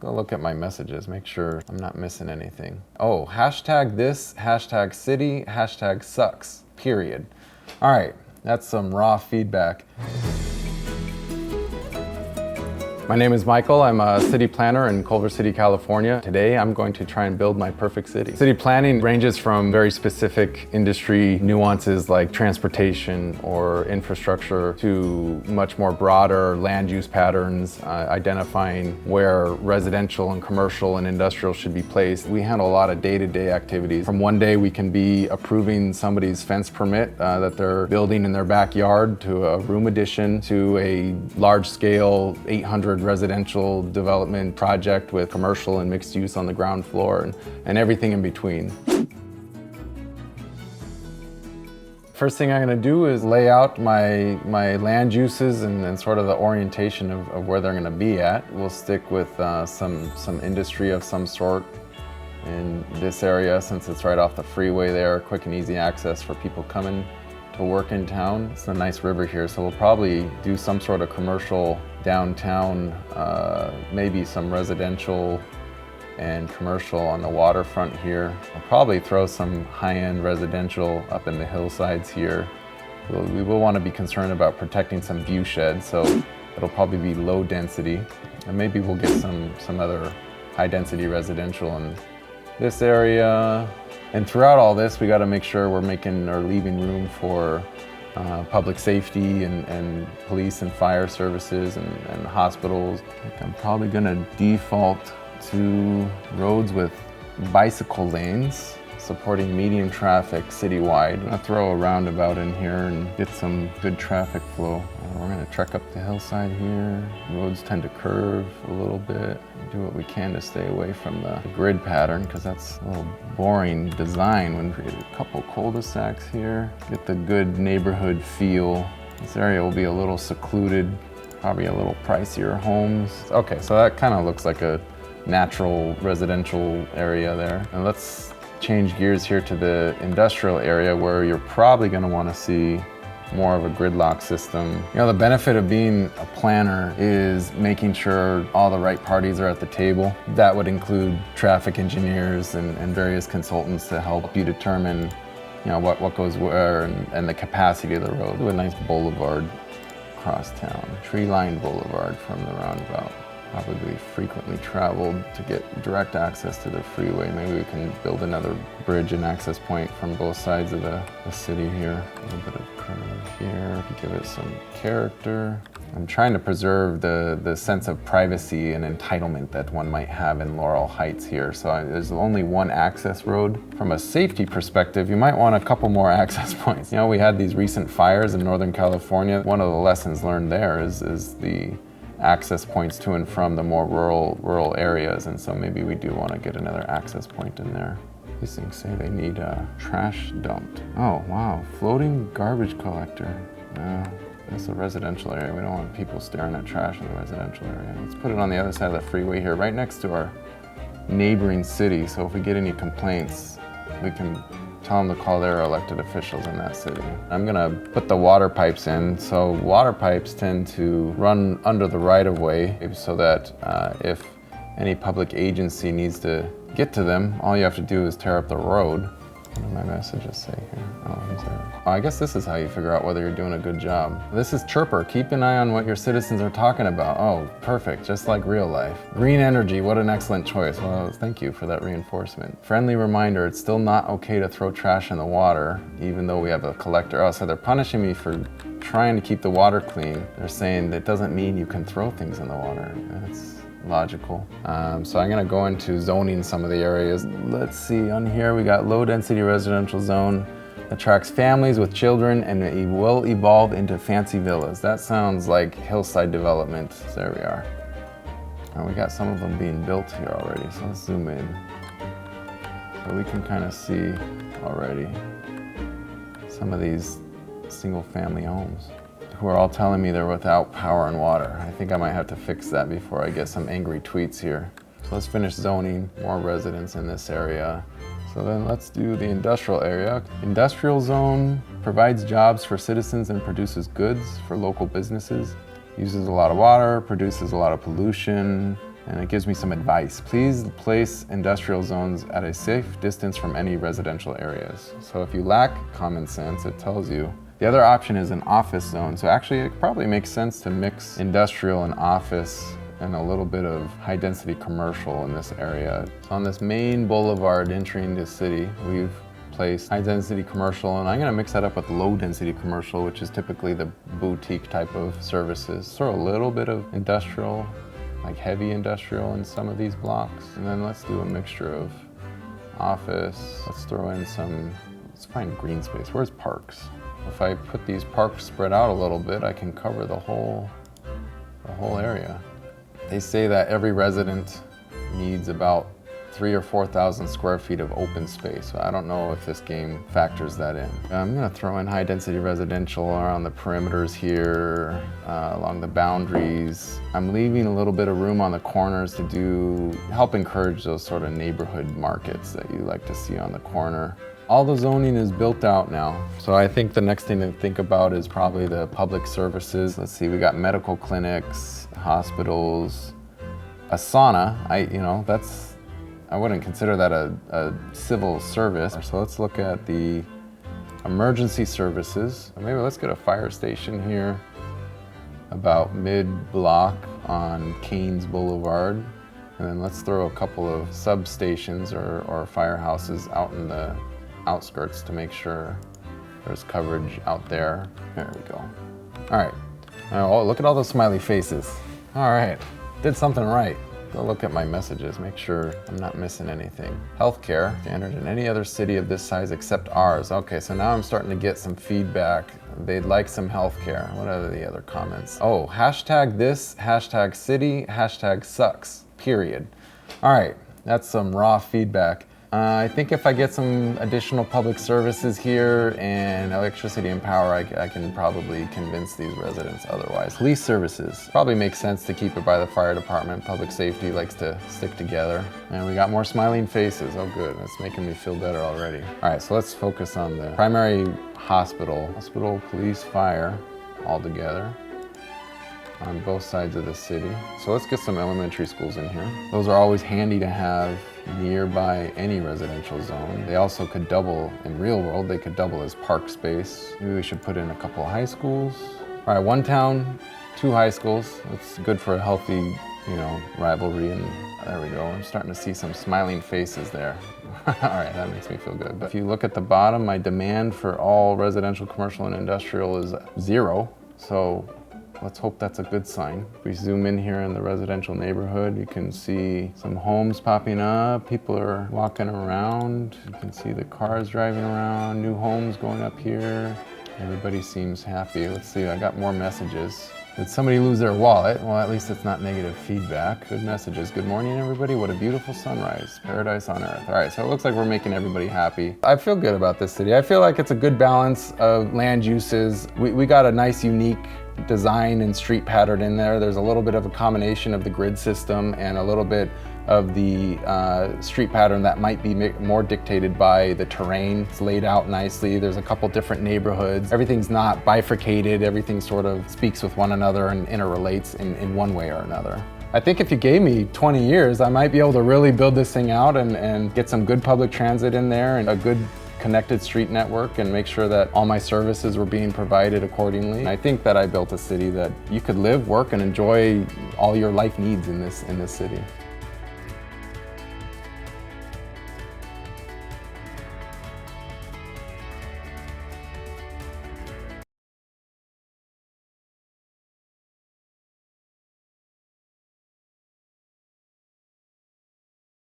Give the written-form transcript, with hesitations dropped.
Go look at my messages, make sure I'm not missing anything. Oh, hashtag this, hashtag city, hashtag sucks, period. All right, that's some raw feedback. My name is Michael. I'm a city planner in Culver City, California. Today, I'm going to try and build my perfect city. City planning ranges from very specific industry nuances like transportation or infrastructure to much more broader land use patterns, identifying where residential and commercial and industrial should be placed. We handle a lot of day-to-day activities. From one day, we can be approving somebody's fence permit that they're building in their backyard to a room addition to a large-scale 800 residential development project with commercial and mixed use on the ground floor and everything in between. First thing I'm going to do is lay out my land uses and sort of the orientation of where they're going to be at. We'll stick with some industry of some sort in this area since it's right off the freeway there, quick and easy access for people coming to work in town. It's a nice river here, so we'll probably do some sort of commercial downtown, maybe some residential and commercial on the waterfront here. I'll probably throw some high-end residential up in the hillsides here. We will want to be concerned about protecting some view sheds, so it'll probably be low density. And maybe we'll get some other high-density residential in this area. And throughout all this, we got to make sure we're making or leaving room for public safety and police and fire services and hospitals. I think I'm probably going to default to roads with bicycle lanes supporting medium traffic citywide. I'm going to throw a roundabout in here and get some good traffic flow. We're going to trek up the hillside here. Roads tend to curve a little bit. Do what we can to stay away from the grid pattern because that's a little boring design. When we create a couple cul-de-sacs here, get the good neighborhood feel. This area will be a little secluded, probably a little pricier homes. Okay, so that kind of looks like a natural residential area there. And let's change gears here to the industrial area where you're probably going to want to see more of a gridlock system. You know, the benefit of being a planner is making sure all the right parties are at the table. That would include traffic engineers and various consultants to help you determine, you know, what goes where and the capacity of the road. A nice boulevard across town, tree-lined boulevard from the roundabout. Probably frequently traveled to get direct access to the freeway. Maybe we can build another bridge and access point from both sides of the city here. A little bit of curve here to give it some character. I'm trying to preserve the sense of privacy and entitlement that one might have in Laurel Heights here. So there's only one access road. From a safety perspective, you might want a couple more access points. You know, we had these recent fires in Northern California. One of the lessons learned there is the access points to and from the more rural areas, and so maybe we do want to get another access point in there. These things say they need a trash dumped. Oh wow, floating garbage collector. That's a residential area. We don't want people staring at trash in the residential area. Let's put it on the other side of the freeway here, right next to our neighboring city, so if we get any complaints, we can tell them to call their elected officials in that city. I'm gonna put the water pipes in. So water pipes tend to run under the right-of-way so that if any public agency needs to get to them, all you have to do is tear up the road. What do my messages say here? Oh, I guess this is how you figure out whether you're doing a good job. This is Chirper. Keep an eye on what your citizens are talking about. Oh, perfect, just like real life. Green energy, what an excellent choice. Well, thank you for that reinforcement. Friendly reminder, it's still not okay to throw trash in the water, even though we have a collector. Oh, so they're punishing me for trying to keep the water clean. They're saying that doesn't mean you can throw things in the water. That's logical. So I'm gonna go into zoning some of the areas. Let's see, on here we got low density residential zone, attracts families with children and it will evolve into fancy villas. That sounds like hillside development. There we are. We got some of them being built here already, so let's zoom in. So we can kind of see already some of these single family homes who are all telling me they're without power and water. I think I might have to fix that before I get some angry tweets here. So let's finish zoning, more residents in this area. So then let's do the industrial area. Industrial zone provides jobs for citizens and produces goods for local businesses. Uses a lot of water, produces a lot of pollution, And it gives me some advice. Please place industrial zones at a safe distance from any residential areas. So if you lack common sense, it tells you. The other option is an office zone. So actually it probably makes sense to mix industrial and office and a little bit of high density commercial in this area. So on this main boulevard entering the city, we've placed high density commercial, and I'm gonna mix that up with low density commercial, which is typically the boutique type of services. Throw a little bit of industrial, like heavy industrial in some of these blocks. And then let's do a mixture of office. Let's throw in some, let's find green space. Where's parks? If I put these parks spread out a little bit, I can cover the whole area. They say that every resident needs about 3,000 or 4,000 square feet of open space. So I don't know if this game factors that in. I'm gonna throw in high density residential around the perimeters here, along the boundaries. I'm leaving a little bit of room on the corners to help encourage those sort of neighborhood markets that you like to see on the corner. All the zoning is built out now. So I think the next thing to think about is probably the public services. Let's see, we got medical clinics, hospitals, a sauna. I wouldn't consider that a civil service. So let's look at the emergency services. Maybe let's get a fire station here about mid-block on Canes Boulevard. And then let's throw a couple of substations or firehouses out in the outskirts to make sure there's coverage out there. There we go. All right. Oh, look at all those smiley faces. All right, did something right. Go look at my messages, make sure I'm not missing anything. Healthcare, standard in any other city of this size except ours. Okay, so now I'm starting to get some feedback. They'd like some healthcare. What are the other comments? Oh, hashtag this, hashtag city, hashtag sucks, period. All right, that's some raw feedback. I think if I get some additional public services here and electricity and power, I can probably convince these residents otherwise. Police services. Probably makes sense to keep it by the fire department. Public safety likes to stick together. And we got more smiling faces. Oh good, that's making me feel better already. All right, so let's focus on the primary hospital. Hospital, police, fire, all together on both sides of the city. So let's get some elementary schools in here. Those are always handy to have nearby any residential zone. They also could double, in real world, they could double as park space. Maybe we should put in a couple of high schools. All right, one town, 2 high schools. That's good for a healthy, rivalry, and there we go. I'm starting to see some smiling faces there. All right, that makes me feel good. But if you look at the bottom, my demand for all residential, commercial, and industrial is 0. So let's hope that's a good sign. If we zoom in here in the residential neighborhood, you can see some homes popping up. People are walking around. You can see the cars driving around, new homes going up here. Everybody seems happy. Let's see, I got more messages. Did somebody lose their wallet? Well, at least it's not negative feedback. Good messages. Good morning, everybody. What a beautiful sunrise. Paradise on earth. All right, so it looks like we're making everybody happy. I feel good about this city. I feel like it's a good balance of land uses. We got a nice, unique design and street pattern in there. There's a little bit of a combination of the grid system and a little bit of the street pattern that might be more dictated by the terrain. It's laid out nicely. There's a couple different neighborhoods. Everything's not bifurcated. Everything sort of speaks with one another and interrelates in one way or another. I think if you gave me 20 years, I might be able to really build this thing out and get some good public transit in there and a good connected street network and make sure that all my services were being provided accordingly. And I think that I built a city that you could live, work, and enjoy all your life needs in this city.